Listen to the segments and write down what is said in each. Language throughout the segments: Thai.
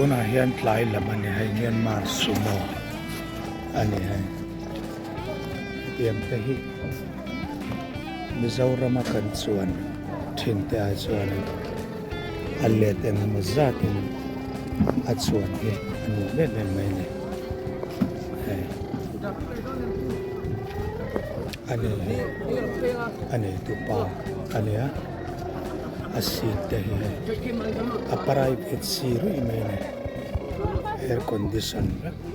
ตัวน่ะเฮียนหลายละมันนี่ให้เมียนมาสุโมอันนี้ให้เตรียมไปฮิมิซาอุรามากันส่วนทิ้งแต่อาส่วนอันเล็ดเองมาจัดเองอาส่วนเฮอันนี้เล็ดไม่เนี่ยอันนี้ตุปาอันนี้อาศิเตะอัปรายเอชซีรุยไม่เนี่ยแอร์คอนดิชัน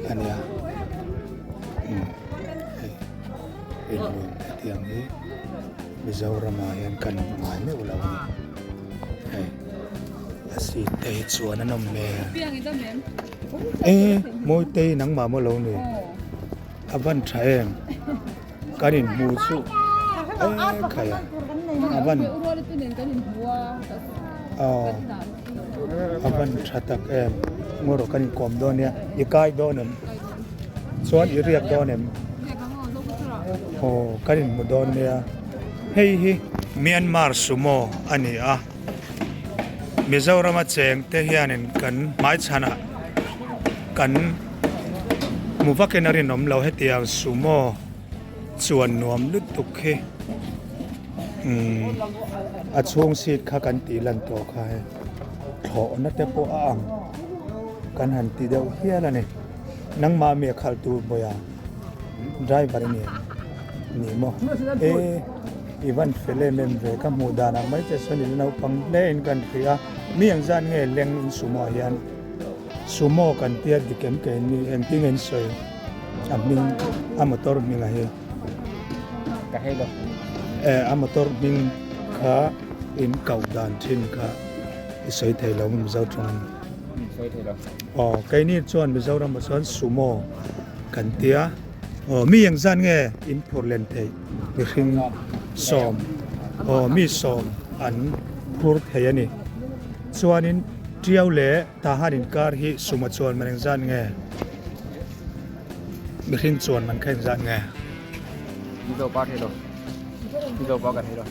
อันนี้เป็นรวมที่อย่างนี้มิซาอุรามาเห็นกันมาไม่อุลาวันอาศิเตะส่วนนั้นน้องแม่มวยเตะหนังมาเมื่อเราเนี่ยอาวันใช้การินมูสุใครอาวันอาวันชัดตักงอรกันกอมโดนเนี่ยอีกายโดนเนี่ยส่วนอีเรียกโดนเนี่ยโอ้การินมูโดนเนี่ยเฮ้ยเมียนมาสุโมอันนี้มิซาอุรามาเจงเทียนินกันไม้ชนะกันมูฟักเกนารินนมเราให้เตียงสุโมส่วนนวมลุตุกเฮอาช่วงสีข้ากันตีลันตัวข้าถอนัดเตปอ่างกันหันตีเดียวเฮียละเนี่ยนังมาเมียขัลตูบอยาไดรเวอร์เนี่ยนี่โมอีวันเฟลเมมเวกับมูดานาไม่จะสนิทเราปังเล่นกันเพียมีอย่างจันเงี้ยเลี้ยงสุโมยันสุโมกันเตียดิเกมเกนี่เอ็มติ้งเอ็นสวยมิงมอเตอร์มิงอะไรก็ให้เรามอเตอร์มิงข้าอินเก่าดานชินข้าสวยไทยเราไม่เจ้าตรงสวยไทยเราไก่นี่ชวนไม่เจ้าเรามาสอนสุโมกันเตียมีอย่างจันเงี้ยอินพอร์เลนเทมีขิงสอมมีสอมอันพูดเฮียนี่ส่วนนี้เที่ยวเล่ทหารการที่สมัชวนมันยังจันเงี้ยมีขิงส่วนมันแค่จันเงี้ยมีโลปาเทโลมีโลปากันเทโล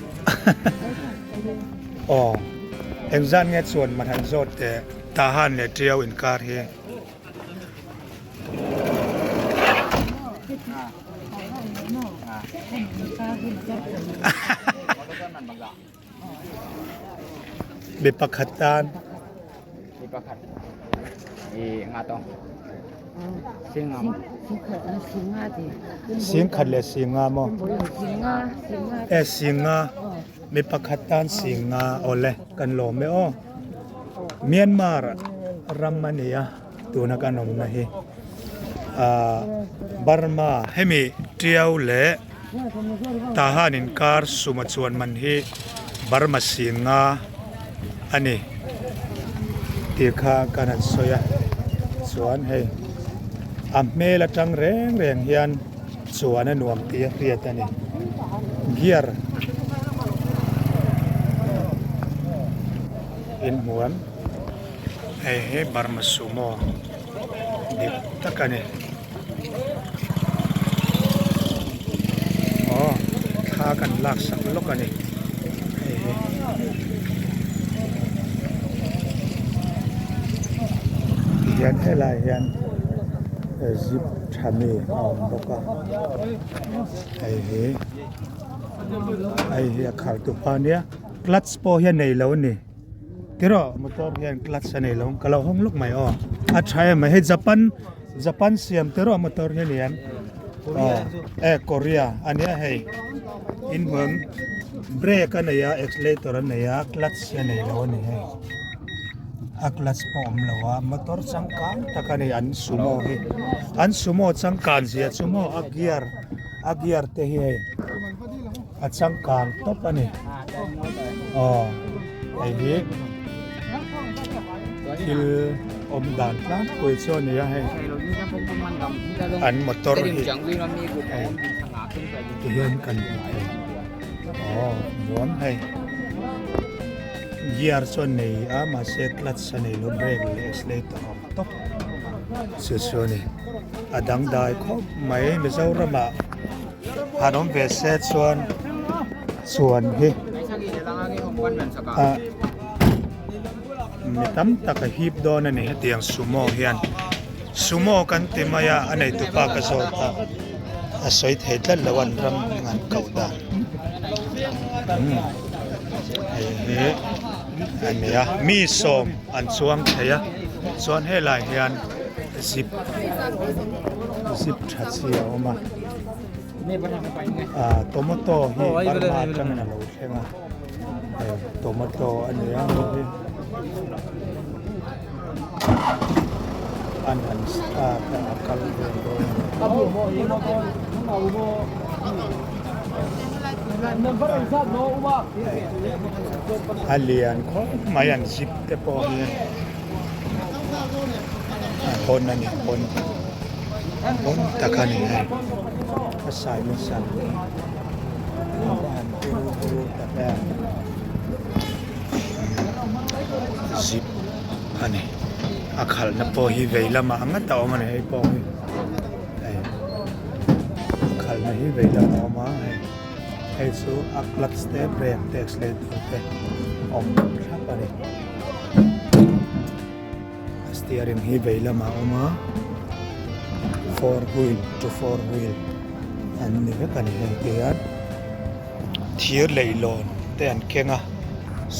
ยังจันเงี้ยส่วนมันหันโซดแต่ทหารเนี่ยเที่ยวอินการที่เบปขัดตานเบปขัดงาตองเสียงงามเสียงขัดเลยเสียงงามเสียงงาเบปขัดตานเสียงงาโอเลกันโลเมโอเมียนมารัมมานียตัวนักนมนะฮีบาร์มาให้มีเที่ยวเล่ทหารการสุมาชวนมันฮีบาร์มาเสียงงาอันนี้ที่ข้ากันสวยสวนให้เมลจังแรงเฮียนสวนนวมตีเรียดอันนี้เกียร์อินหมวนให้บาร์มาสุโมดิตะกันนี่ข้ากันลากสักลกกันนี่ยันให้ลายยันจิบชามีเอาบอกว่าไอ้เหี้ยขาดตัวปานเนี้ยคลัตช์พอเฮียนในแล้วนี่ที่เรามอเตอร์เฮียนคลัตช์ในแล้วก็เราห้องลูกใหม่ใช่ไหมให้ญี่ปุ่นเสียมที่เรามอเตอร์เฮียนเกาหลีอันนี้ให้อินเมืองเบรกกันเนี่ยเอ็กซ์เลเตอร์เนี่ยคลัตช์ในแล้วนี่ให้คลัตช์พอมแล้วว่ามอเตอร์สังกัดตะกันเนี่ยอันสุโมให้อันสุโมสังกัดเสียสุโมอักเกียร์เตะให้อันสังกัดท็อปอันนี้ไอ้เหี้ยคิลดานนะคุยชวนเนี่ยให้อันมอเตอร์ที่เห็นกันรวมให้เยียร์ส่วนนี้มาเซ็ตลัดส่วนนี้ลงเบรกเลยสเลตออกตกส่วนนี้ดังได้ก็ไม่เจ้าระมาน้องเบสเซตส่วนที่ mi tam tak a hip do na ni hetiang sumo hian sumo kan ti maya anei tu pa ka zo ta a soi thei tla lawan ram ngan kau da he ania mi som an chuang theya chuan helai hian zip thatsia oma tomato hi barma tangna lo thenga tomato ania hi an sta ka akal alian ko mayan zip te po hi hon ani hon takani hai asai mo san an puru ta zip ani akhal na po hi veilama anga ta oma ne po hi akhal na hi veilama oma hai so aklat step break text le te om thap ani steering hi veilama oma 4 wheel to 4 wheel an ni ka kan he tian thir leilon te an kenga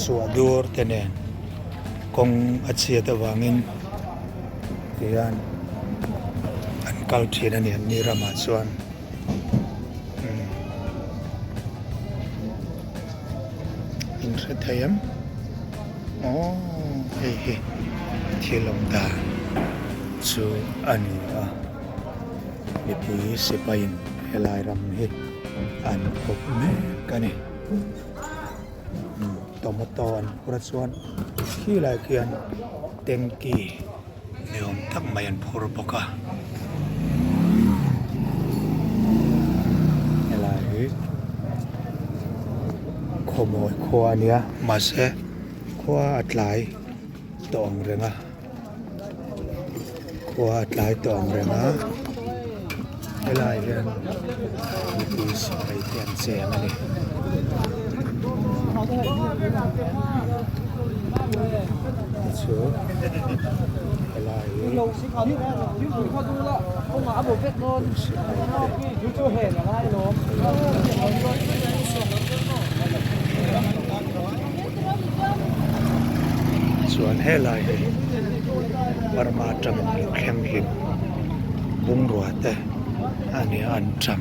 suadur tenen kong achia ta wangin tian an kal thina ni an ni rama chuan in sa thayam he thilong da chu ani mi pui sipain helai ram hi an khop me kani tomato an pura chuan khi lai kian tengki neom tak mai an phur boka helai khomoi khwa nia ma se khwa atlai tong renga khwa atlai tong renga helai hian mi sai tian che ani chu helai lo si kha ni na yu yu kha du la ko ma abo pet non yu chu he na lai lo chuan helai barma tam khem him bung ruwa te ani an tam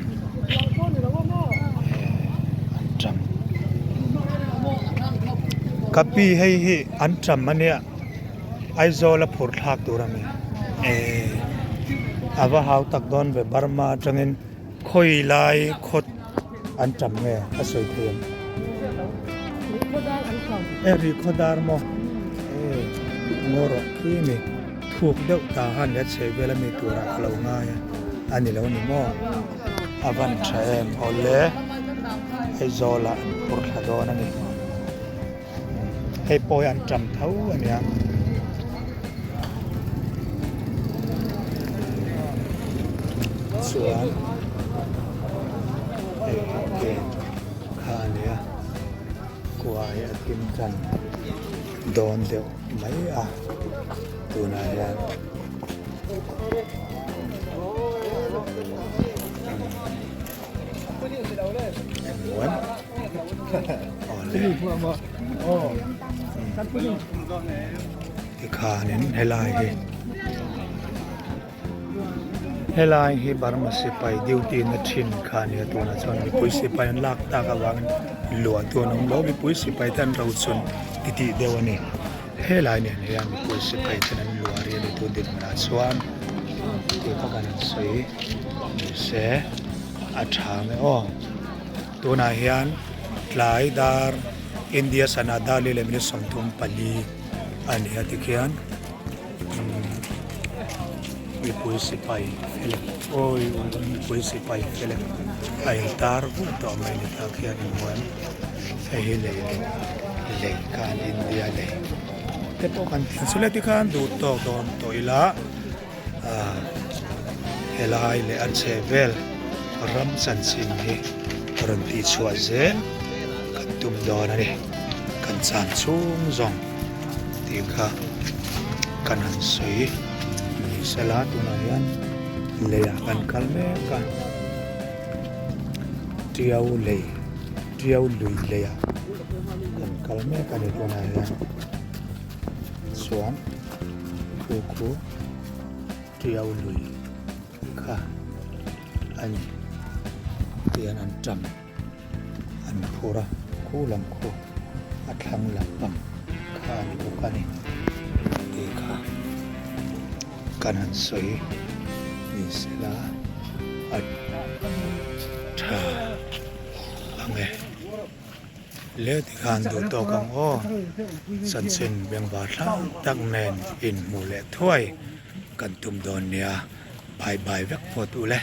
kapi hei hi an tam mania aizola phur thak turame ava hau tak don be barma tangin khoi lai khot an tam nge asoi them eri khodar mo ngoro kimi thuk deuh ta han le che vela mi tura khalo nga ya ani lo ni mo avan thaem ole aizola phur thadon ani hei poi an tam thau ania chuan ke khania kuai atin chan don deuh mai tuna yan muan ikhanin helai hi barma sipai duty na thin khania tuna chon mi pui sipai an lak ta ka wang lua tu nong lo mi pui sipai tan ro chun titi dewani helai ne ya mi pui sipai tan an lua ri ni tu din na chuan ti ka kan sei se a thang tuna hian tlai dar India sana dali le min somthum pali ani atikian mi pui sipai ele oi mi pui sipai ele ai tar bu to mai ni ta khian in wan he le kan India le te po kan sulati khan du to don to ila helai le an chevel ram san sin hi ron ti chua zen kan tum don ani kan chan chung zong ti ti kha kan han soi ni sala tu na yan leya kan kalme ka tiau lui leya kan kalme ka ni tu na yan suan ku tiau lui kha ani tian an tam an phura ku lam ko athang lam pam kha ni ko ka ni ti kha kan han soi ni sila at tha ange le ti khan du to kam o san sen beng ba thang tak nen in mu le thoi kan tum don nia bye bye vek po tu le